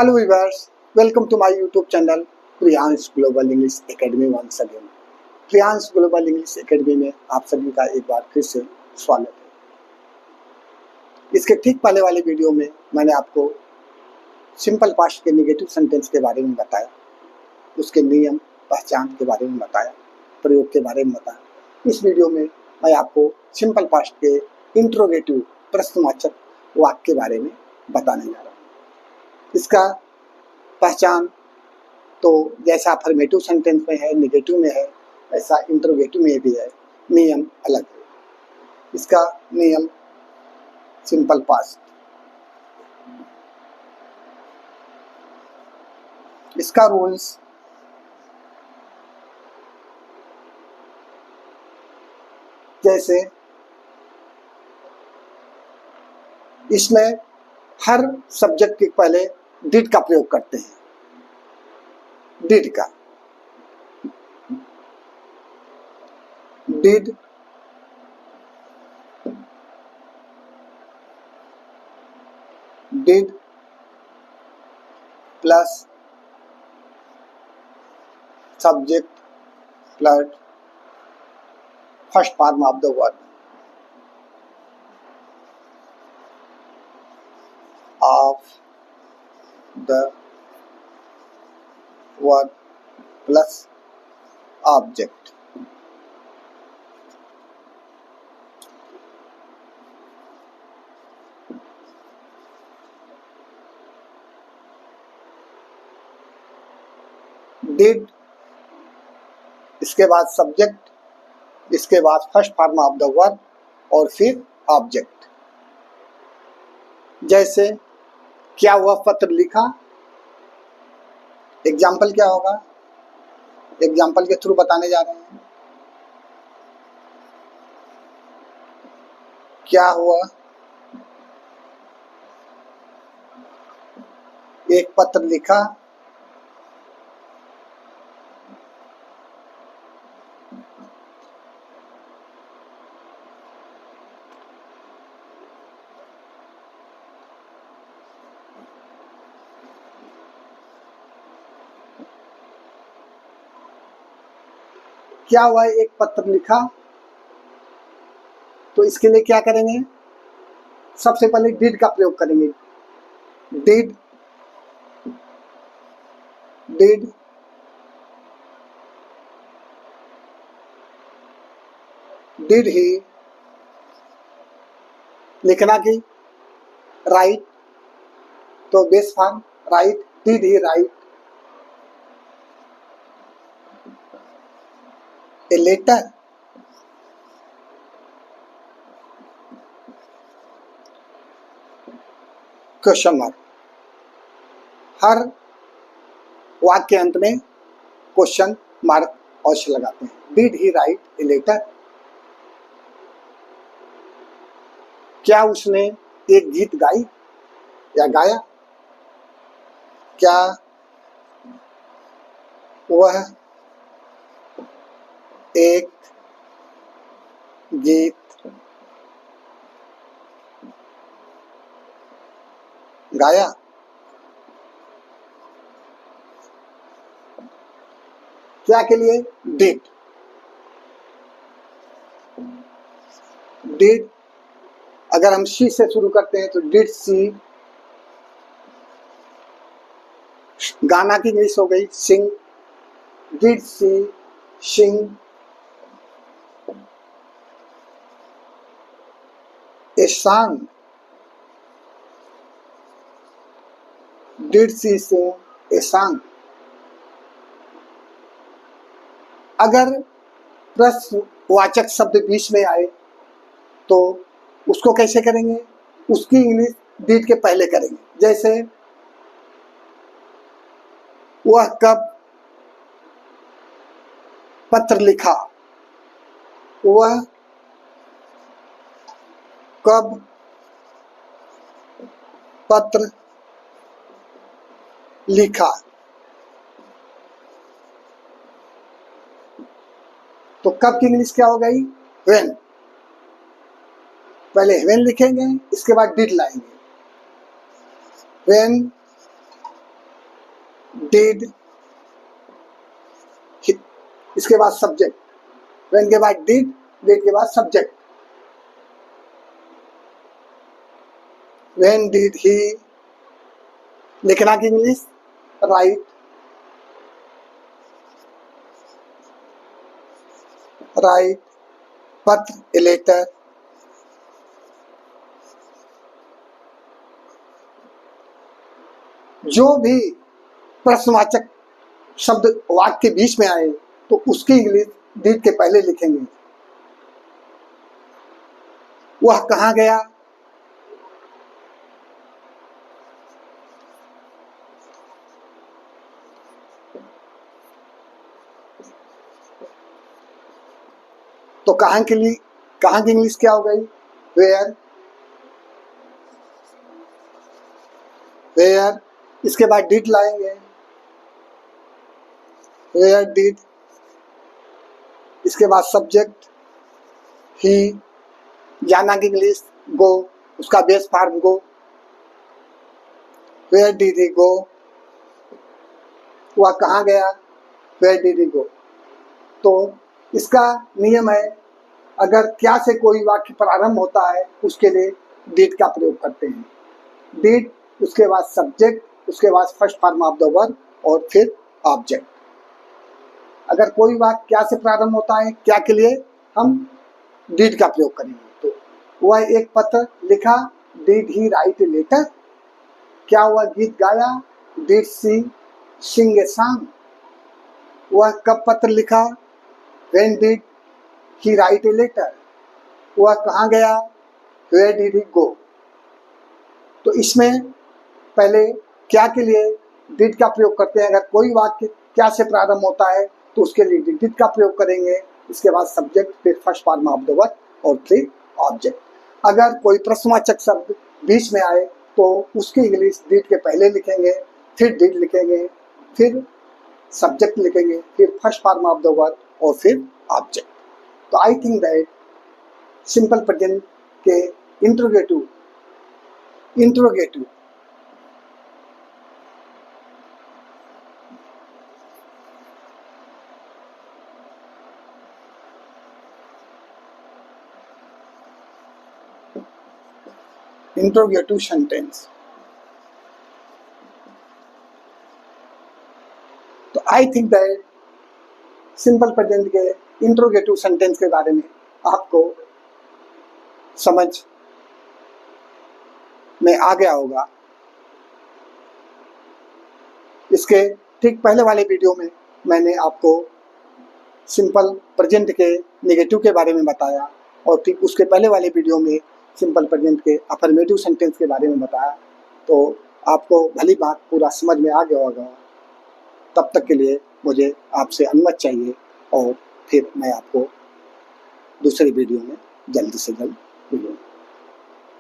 Hello viewers, welcome to my YouTube channel Priyansh global English academy once again. Priyansh global English academy में आप सभी का एक बार फिर से स्वागत है। इसके ठीक पहले वाले वीडियो में मैंने आपको सिंपल पास्ट के नेगेटिव सेंटेंस के बारे में बताया, उसके नियम पहचान के बारे में बताया, प्रयोग के बारे में बताया। इस वीडियो में मैं आपको सिंपल पास्ट के इंट्रोगेटिव प्रश्नवाचक वाक्य के बारे में बताने जा रहा हूँ। इसका पहचान तो जैसा अफर्मेटिव सेंटेंस में है, नेगेटिव में है, ऐसा इंट्रोगेटिव में भी है। नियम अलग है। इसका नियम सिंपल पास्ट, इसका रूल्स जैसे इसमें हर सब्जेक्ट के पहले डिड का प्रयोग करते हैं। डिड का did did plus subject plus first form of the word of the word plus object. Did, इसके बाद सब्जेक्ट, इसके बाद first form of the word और फिर ऑब्जेक्ट। जैसे क्या हुआ पत्र लिखा, एग्जाम्पल क्या होगा, एग्जाम्पल के थ्रू बताने जा रहे हैं। क्या हुआ एक पत्र लिखा, क्या हुआ एक पत्र लिखा। तो इसके लिए क्या करेंगे, सबसे पहले डिड का प्रयोग करेंगे। डिड डिड डिड ही, लिखना की राइट, तो base form write, did he write a letter, question mark. हर वाक्य के अंत में क्वेश्चन मार्क अवश्य लगाते हैं। Did he write a letter, क्या उसने एक गीत गाई या गाया, क्या वह एक गीत गाया। क्या के लिए, डिड। डिड अगर हम सी से शुरू करते हैं तो डिड सी, गाना की इंग्लिश हो गई sing, did she sing a song, did she sing a song. अगर प्रश्नवाचक शब्द बीच में आए तो उसको कैसे करेंगे, उसकी इंग्लिश डिड के पहले करेंगे। जैसे वह कब पत्र लिखा, वह कब पत्र लिखा। तो कब की इंग्लिश क्या हो गई, व्हेन। पहले व्हेन लिखेंगे, इसके बाद डिड लाएंगे। व्हेन डिड, इसके बाद सब्जेक्ट, व्हेन के बाद डिड, डिड के बाद सब्जेक्ट, व्हेन डिड ही, लिखना की इंग्लिश राइट, राइट, पत्र ए लेटर, जो भी प्रश्नवाचक शब्द वाक्य के बीच में आए तो उसकी इंग्लिश डिड के पहले लिखेंगे। वह कहाँ गया, तो कहाँ के लिए, कहाँ की इंग्लिश क्या हो गई, वेयर, वेयर, इसके बाद डिड लाएंगे, वेयर डिड, इसके बाद सब्जेक्ट ही, जाना की इंग्लिश गो, उसका base form go, where did he go, वह कहाँ गया, वेयर डिड ही गो। तो इसका नियम है, अगर क्या से कोई वाक्य प्रारंभ होता है उसके लिए डिड का प्रयोग करते हैं। डिड, उसके बाद सब्जेक्ट, उसके बाद first form of the verb और फिर ऑब्जेक्ट। अगर कोई वाक्य क्या से प्रारंभ होता है, क्या के लिए हम डिड का प्रयोग करेंगे। तो वह एक पत्र लिखा, did he write a letter, क्या वह गीत गाया, did she sing a song, वह कब पत्र लिखा, when did he write a letter, वह कहाँ गया, वेयर डिड ही गो। तो इसमें पहले क्या के लिए डिड का प्रयोग करते हैं। अगर कोई वाक्य क्या से प्रारंभ होता है तो उसके लिए डिड का प्रयोग करेंगे, इसके बाद सब्जेक्ट, फिर first form of the verb और फिर ऑब्जेक्ट। अगर कोई प्रश्नवाचक शब्द बीच में आए तो उसकी इंग्लिश डिड के पहले लिखेंगे, फिर डिड लिखेंगे, फिर सब्जेक्ट लिखेंगे, फिर first form of the verb और फिर ऑब्जेक्ट। तो I think that simple present के इंट्रोगेटिव इंट्रोगेटिव इंट्रोगेटिव सेंटेंस। तो I think that simple present के इंट्रोगेटिव सेंटेंस के बारे में आपको समझ में आ गया होगा। इसके ठीक पहले वाले वीडियो में मैंने आपको सिंपल प्रेजेंट के नेगेटिव के बारे में बताया और ठीक उसके पहले वाले वीडियो में सिंपल प्रेजेंट के अफर्मेटिव सेंटेंस के बारे में बताया। तो आपको भली बात पूरा समझ में आ गया होगा। तब तक के लिए मुझे आपसे अनुमति चाहिए और फिर मैं आपको दूसरे वीडियो में जल्द से जल्द मिलूँगा।